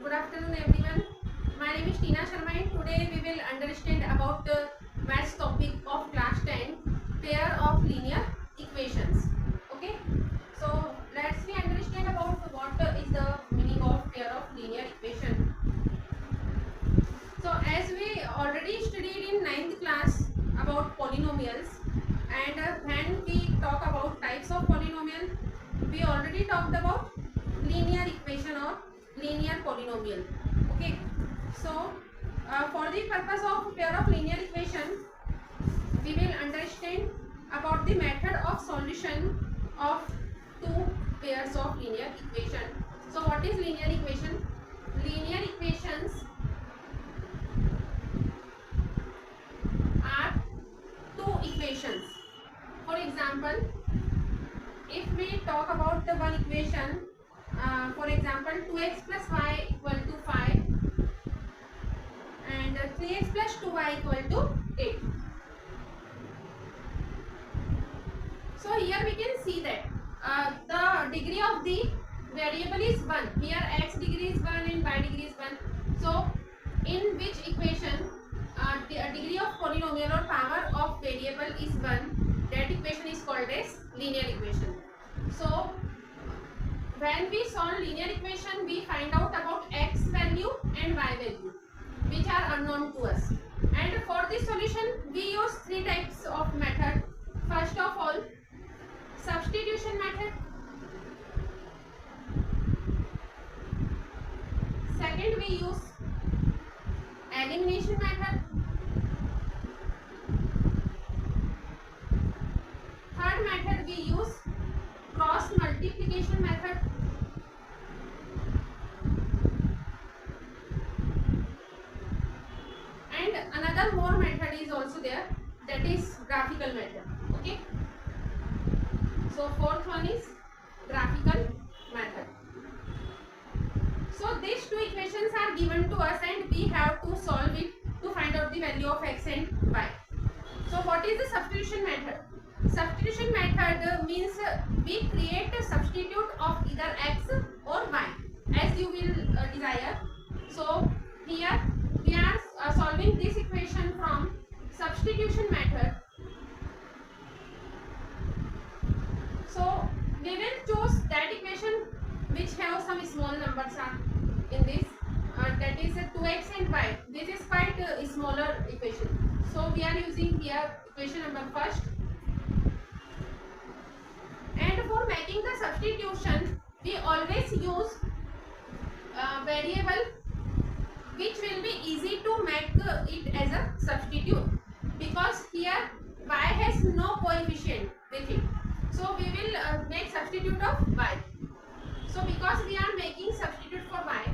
Good afternoon everyone. My name is Tina Sharma and today we will understand about the maths topic of class 10, pair of linear equations. Okay. So let's we understand about what is the meaning of pair of linear equation. So as we already studied in 9th class about polynomials, and when we talk about types of polynomial, we already talked about linear equation or linear polynomial. Okay, so for the purpose of pair of linear equation, we will understand about the method of solution of two pairs of linear equation. So what is linear equation? Linear equations are two equations. For example, if we talk about the one equation, for example 2x plus y equal to 5 and 3x plus 2y equal to 8. So here we can see that the degree of the variable is 1. Here x degree is 1 and y degree is 1. So in which equation the degree of polynomial or power of variable is 1, that equation is called as linear equation. So when we solve linear equation, we find out about x value and y value which are unknown to us, and for this solution we use three types of method. First of all, substitution method. Second, we use elimination method. Third method, we use cross multiplication method. And another more method is also there, that is graphical method. Okay. So fourth one is graphical method. So these two equations are given to us and we have to solve it to find out the value of x and y. So what is the substitution method? Substitution method means we create a substitute of either x or y as you will desire. So here we are solving this equation from substitution method. So we will choose that equation which have some small numbers are in this, that is 2x and y. This is quite a smaller equation. So we are using here equation number first. And for making the substitution, we always use variable which will be easy to make it as a substitute, because here y has no coefficient with it. So we will make substitute of y. So because we are making substitute for y,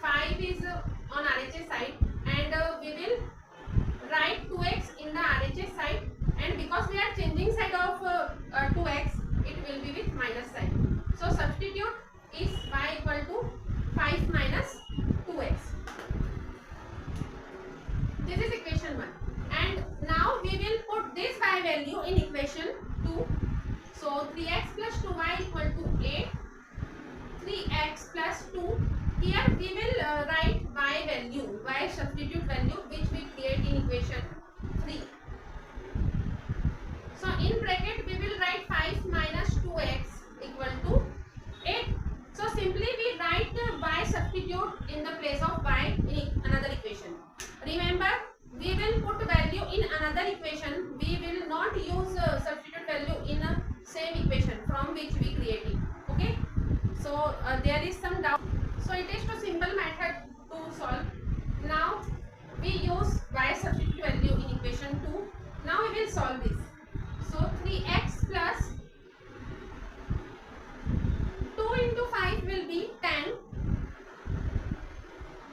5 is on RHS side and we will write 2x in the RHS side, and because we are changing side of 2x, it will be with minus sign. So substitute is y equal to 5 minus 2x. This is equation 1. And now we will put this y value in equation 2. So 3x plus 2y equal to 8. 3x plus 2. Here we will write y value, y substitute value which we create in equation 3. So in bracket we will write 5 minus 2x equal to 8. So simply we write y substitute in the place of y in another equation. Remember, we will put value in another equation. We will not use substitute value in a same equation from which we created. Okay. So there is some doubt. So it is too simple method to solve. Now we use y substitute value in equation 2. Now we will solve this. So 3x plus 2 into 5 will be 10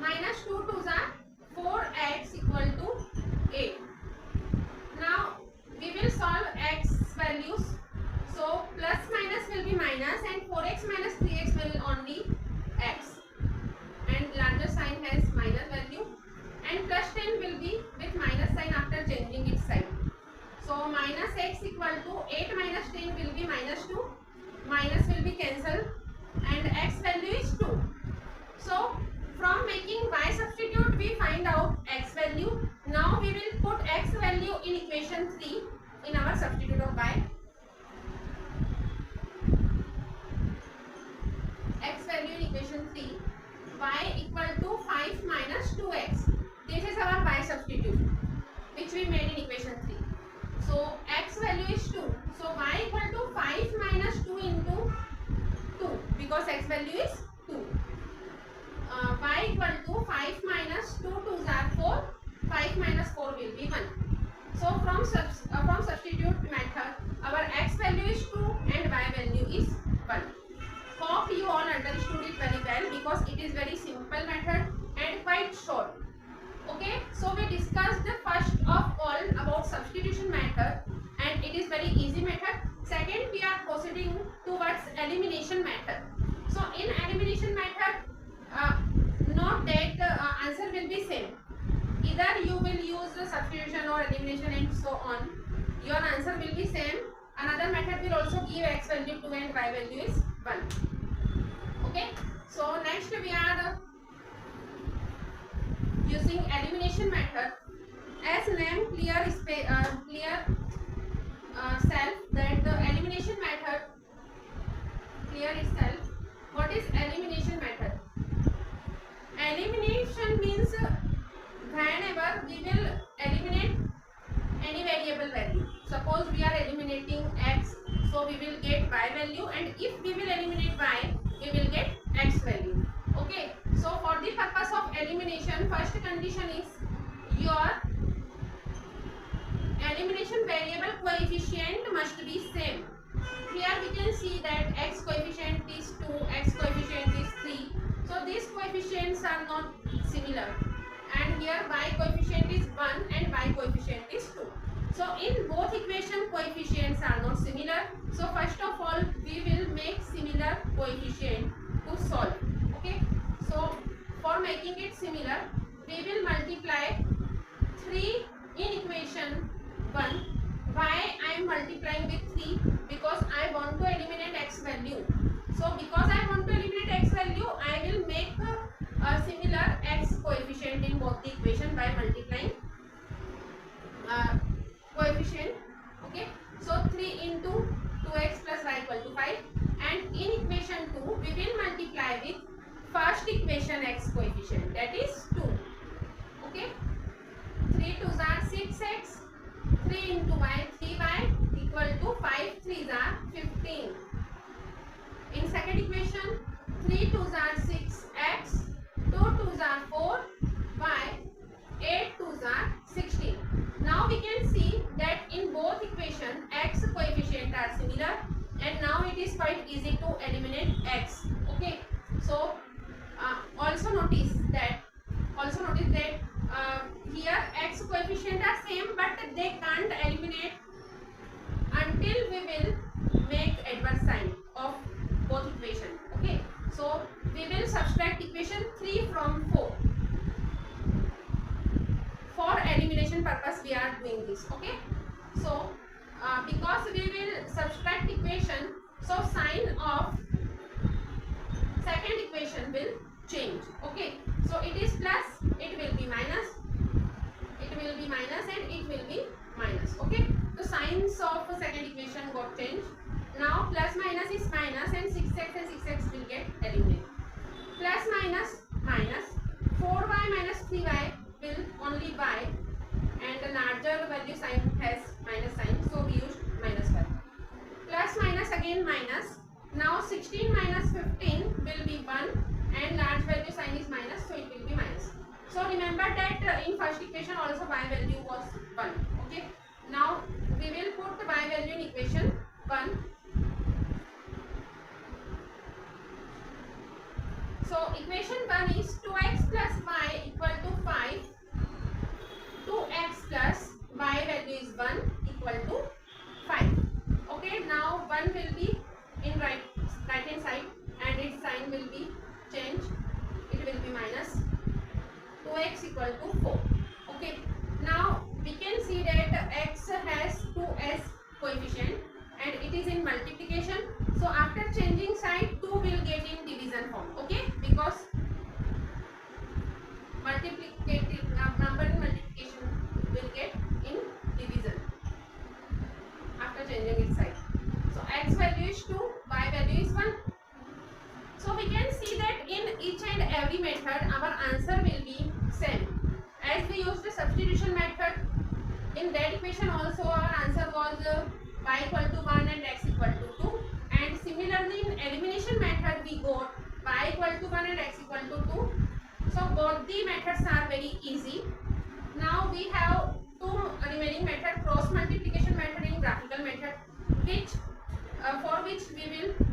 minus 2 to the 4x equal to 8. Now we will solve x values. So plus minus will be minus and 4x minus 3x will only x, and larger sign has minus value, and plus 10 will be with minus sign after changing its sign. So minus x equal to 8 minus 10 will be minus 2, minus will be cancelled and x value is 2. So from 3 in our substitute of y. X value in equation 3, y equal to 5 minus 2x. This is our y substitute which we made in equation 3. So x value is 2. So y equal to 5 minus 2 into 2 because x value is 2. Y equal to 5 minus 2 2s are 4. 5 minus 4 will be 1. So from substitute method, our x value is 2 and y value is 1. Hope you all understood it very well because it is very simple method and quite short. Okay, so we discussed the first of all about substitution method and it is very easy method. Second, we are proceeding towards elimination method. So in elimination method, note that the answer will be same. Either you will use the substitution or elimination and so on. Your answer will be same. Another method will also give x value 2 and y value is 1. Okay. So next we are using elimination method. As name clear self that the elimination method clear itself. What is elimination method? Elimination means whenever we will eliminate any variable value. Suppose we are eliminating x, so we will get y value, and if we will eliminate y, we will get x value. Okay, so for the purpose of elimination, first condition is your elimination variable coefficient must be same. Here we can see that x coefficient is 2, x coefficient is 3. So these coefficients are not similar. And here y coefficient is 1 and y coefficient is 2. So in both equation coefficients are not similar. So first of all we will make similar coefficient to solve. Okay. So for making it similar, we will multiply 3 in equation 1. Why I am multiplying with 3? Because I want to eliminate x value. So because I want to eliminate x value, I will make a similar x coefficient in both the equation by multiplying coefficient. Okay. So 3 into 2x plus y equal to 5. And in equation 2, we will multiply with first equation x coefficient, that is 2. Okay. 3 2s are 6x. 3 into y, 3y equal to 5 3s are 15. In second equation, 3 2s are 6x, 2 2s are 4, y, 8 2s are 16. Now we can see that in both equation x coefficient are similar and now it is quite easy to eliminate x. Okay. So also notice that here x coefficient are same but they can't eliminate until we will make adverse sign of both equation. Okay. So we will subtract equation 3 from 4. For elimination purpose we are doing this. Okay. So because we will subtract equation, so sign of second equation will change. Okay. So it is plus, it will be minus, it will be minus and it will be minus. Okay. So signs of second equation got changed. Now plus minus is minus and 6x and 6x will get eliminated. Plus minus minus, 4y minus 3y will only y and the larger value sign has minus sign, so we used minus 1. Plus minus again minus. Now 16 minus 15 will be 1 and large value sign is minus, so it will be minus. So remember that in first equation also y value was 1. Okay. Now we will put the y value in equation 1. So equation 1 is 2x plus y equal to 5. 2x plus y value is 1 equal to 5. Okay. Now 1 will be in right hand side and its sign will be changed. It will be minus. 2x equal to 4. Okay. Now we can see that x has 2s coefficient and it is in multiplication. So after changing side, 2 will get in division form. Okay. Because number in multiplication will get in division. So we can see that in each and every method our answer will be same. As we used the substitution method, in that equation also our answer was y equal to 1 and x equal to 2. And similarly in elimination method we got y equal to 1 and x equal to 2. So both the methods are very easy. Now we have two remaining method, cross multiplication method and graphical method, which for which we will